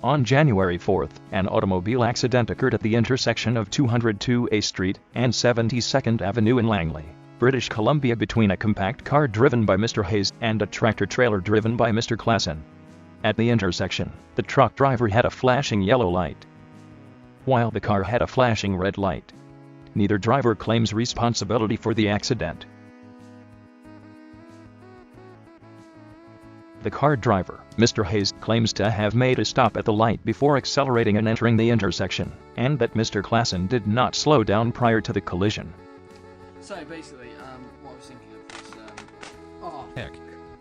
On January 4th, an automobile accident occurred at the intersection of 202A Street and 72nd Avenue in Langley, British Columbia between a compact car driven by Mr. Hayes and a tractor-trailer driven by Mr. Klassen. At the intersection, the truck driver had a flashing yellow light, while the car had a flashing red light. Neither driver claims responsibility for the accident. The car driver, Mr. Hayes, claims to have made a stop at the light before accelerating and entering the intersection, and that Mr. Klassen did not slow down prior to the collision. So basically, what I was thinking of is, heck,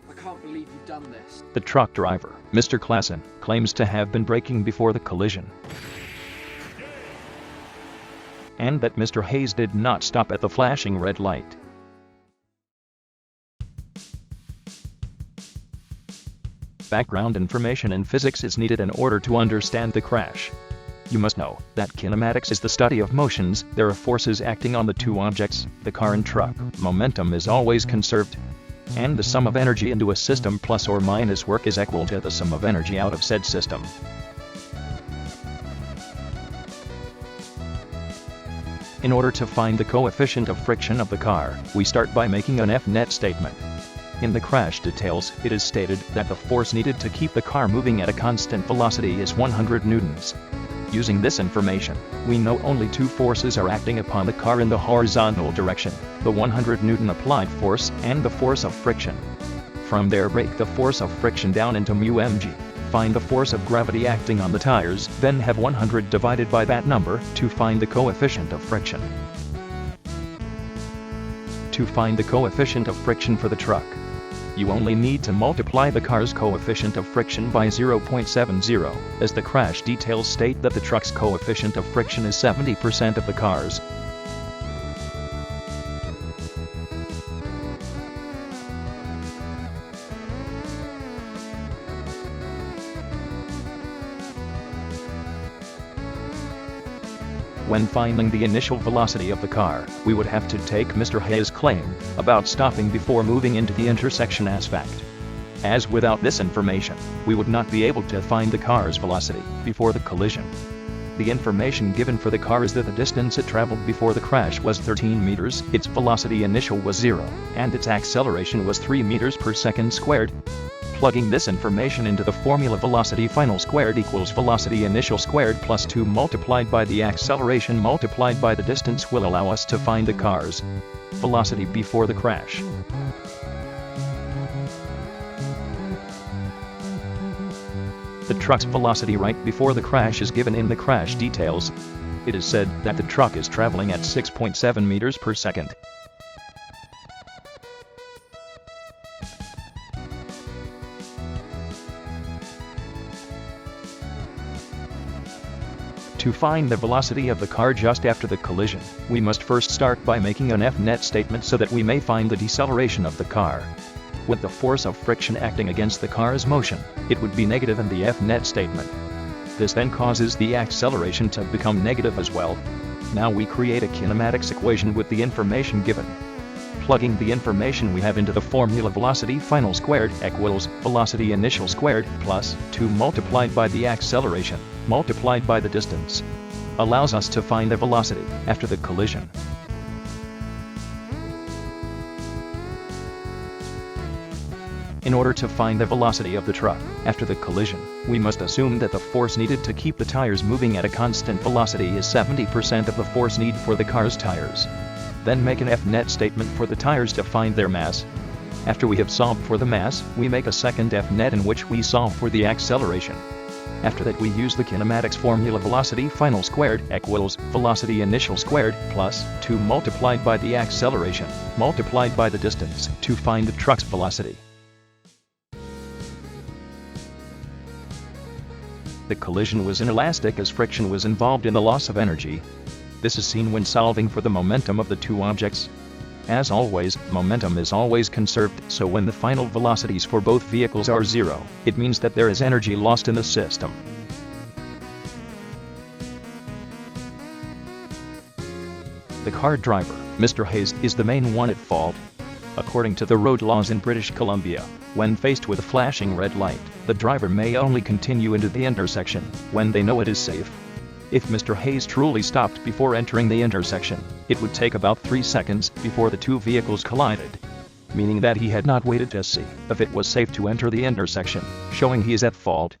I can't believe you've done this. The truck driver, Mr. Klassen, claims to have been braking before the collision, and that Mr. Hayes did not stop at the flashing red light. Background information in physics is needed in order to understand the crash. You must know that kinematics is the study of motions. There are forces acting on the two objects, the car and truck. Momentum is always conserved, and the sum of energy into a system plus or minus work is equal to the sum of energy out of said system. In order to find the coefficient of friction of the car, we start by making an F-net statement. In the crash details, it is stated that the force needed to keep the car moving at a constant velocity is 100 newtons. Using this information, we know only two forces are acting upon the car in the horizontal direction, the 100 Newton applied force and the force of friction. From there, break the force of friction down into μmg. Find the force of gravity acting on the tires, then have 100 divided by that number to find the coefficient of friction. To find the coefficient of friction for the truck, you only need to multiply the car's coefficient of friction by 0.70, as the crash details state that the truck's coefficient of friction is 70% of the car's. When finding the initial velocity of the car, we would have to take Mr. Hayes' claim about stopping before moving into the intersection as fact. As without this information, we would not be able to find the car's velocity before the collision. The information given for the car is that the distance it traveled before the crash was 13 meters, its velocity initial was 0, and its acceleration was 3 meters per second squared. Plugging this information into the formula velocity final squared equals velocity initial squared plus 2 multiplied by the acceleration multiplied by the distance will allow us to find the car's velocity before the crash. The truck's velocity right before the crash is given in the crash details. It is said that the truck is traveling at 6.7 meters per second. To find the velocity of the car just after the collision, we must first start by making an F-net statement so that we may find the deceleration of the car. With the force of friction acting against the car's motion, it would be negative in the F-net statement. This then causes the acceleration to become negative as well. Now we create a kinematics equation with the information given. Plugging the information we have into the formula velocity final squared equals velocity initial squared plus 2 multiplied by the acceleration multiplied by the distance allows us to find the velocity after the collision. In order to find the velocity of the truck after the collision, we must assume that the force needed to keep the tires moving at a constant velocity is 70% of the force need for the car's tires. Then make an F-net statement for the tires to find their mass. After we have solved for the mass, we make a second F-net in which we solve for the acceleration. After that, we use the kinematics formula velocity final squared equals velocity initial squared plus 2 multiplied by the acceleration multiplied by the distance to find the truck's velocity. The collision was inelastic as friction was involved in the loss of energy. This is seen when solving for the momentum of the two objects. As always, momentum is always conserved, so when the final velocities for both vehicles are 0, it means that there is energy lost in the system. The car driver, Mr. Hayes, is the main one at fault. According to the road laws in British Columbia, when faced with a flashing red light, the driver may only continue into the intersection when they know it is safe. If Mr. Hayes truly stopped before entering the intersection, it would take about 3 seconds before the two vehicles collided, meaning that he had not waited to see if it was safe to enter the intersection, showing he is at fault.